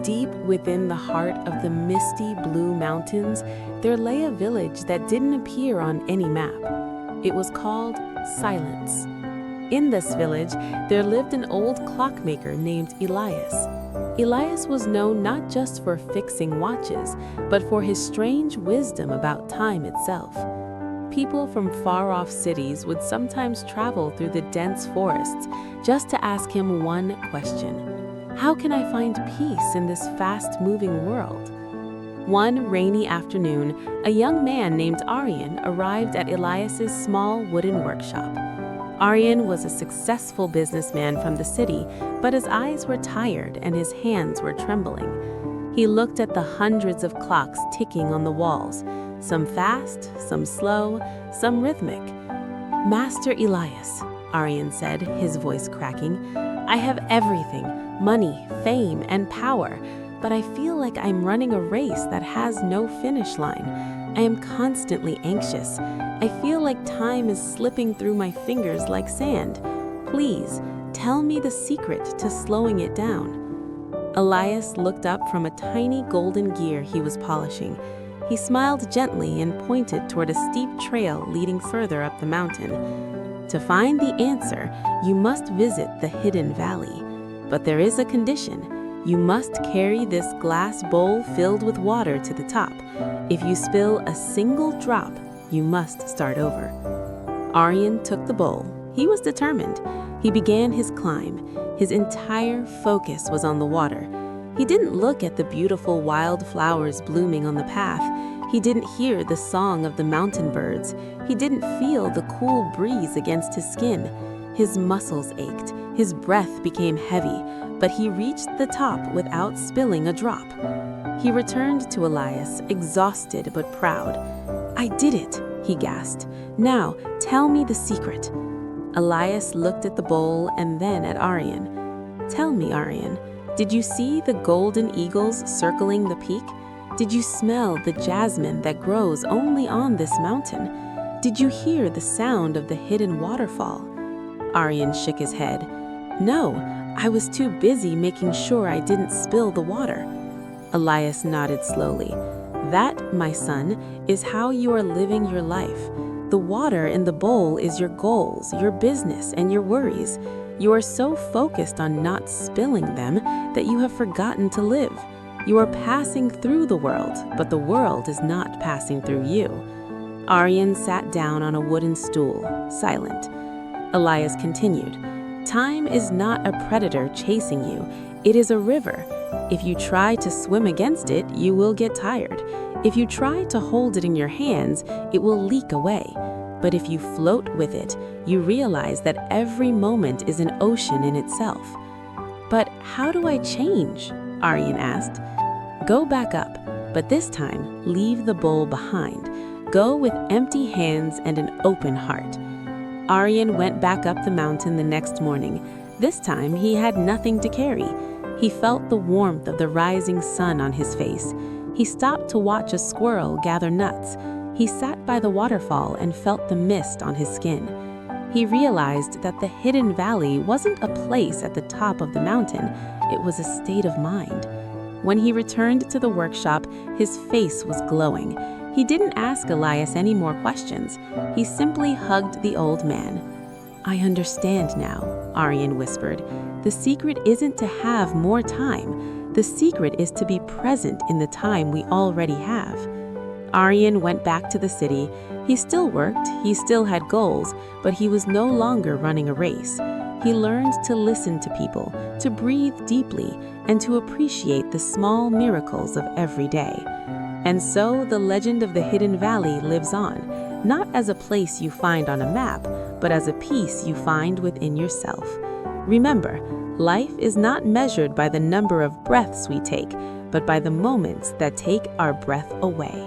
Deep within the heart of the misty blue mountains, there lay a village that didn't appear on any map. It was called Silence. In this village, there lived an old clockmaker named Elias. Elias was known not just for fixing watches, but for his strange wisdom about time itself. People from far-off cities would sometimes travel through the dense forests just to ask him one question: how can I find peace in this fast-moving world? One rainy afternoon, a young man named Aryan arrived at Elias's small wooden workshop. Aryan was a successful businessman from the city, but his eyes were tired and his hands were trembling. He looked at the hundreds of clocks ticking on the walls, some fast, some slow, some rhythmic. "Master Elias," Aryan said, his voice cracking, "I have everything, money, fame, and power, but I feel like I'm running a race that has no finish line. I am constantly anxious. I feel like time is slipping through my fingers like sand. Please, tell me the secret to slowing it down." Elias looked up from a tiny golden gear he was polishing. He smiled gently and pointed toward a steep trail leading further up the mountain. "To find the answer, you must visit the hidden valley. But there is a condition. You must carry this glass bowl filled with water to the top. If you spill a single drop, you must start over." Aryan took the bowl. He was determined. He began his climb. His entire focus was on the water. He didn't look at the beautiful wild flowers blooming on the path. He didn't hear the song of the mountain birds. He didn't feel the cool breeze against his skin. His muscles ached. His breath became heavy, but he reached the top without spilling a drop. He returned to Elias, exhausted but proud. "I did it," he gasped. "Now, tell me the secret." Elias looked at the bowl and then at Aryan. "Tell me, Aryan, did you see the golden eagles circling the peak? Did you smell the jasmine that grows only on this mountain? Did you hear the sound of the hidden waterfall?" Aryan shook his head. "No, I was too busy making sure I didn't spill the water." Elias nodded slowly. "That, my son, is how you are living your life. The water in the bowl is your goals, your business, and your worries. You are so focused on not spilling them that you have forgotten to live. You are passing through the world, but the world is not passing through you." Aryan sat down on a wooden stool, silent. Elias continued, "Time is not a predator chasing you. It is a river. If you try to swim against it, you will get tired. If you try to hold it in your hands, it will leak away. But if you float with it, you realize that every moment is an ocean in itself." "But how do I change?" Aryan asked. "Go back up, but this time leave the bowl behind. Go with empty hands and an open heart." Aryan went back up the mountain the next morning. This time he had nothing to carry. He felt the warmth of the rising sun on his face. He stopped to watch a squirrel gather nuts. He sat by the waterfall and felt the mist on his skin. He realized that the hidden valley wasn't a place at the top of the mountain, it was a state of mind. When he returned to the workshop, his face was glowing. He didn't ask Elias any more questions. He simply hugged the old man. "I understand now," Aryan whispered. "The secret isn't to have more time. The secret is to be present in the time we already have." Aryan went back to the city. He still worked, he still had goals, but he was no longer running a race. He learned to listen to people, to breathe deeply, and to appreciate the small miracles of every day. And so the legend of the Hidden Valley lives on, not as a place you find on a map, but as a peace you find within yourself. Remember, life is not measured by the number of breaths we take, but by the moments that take our breath away.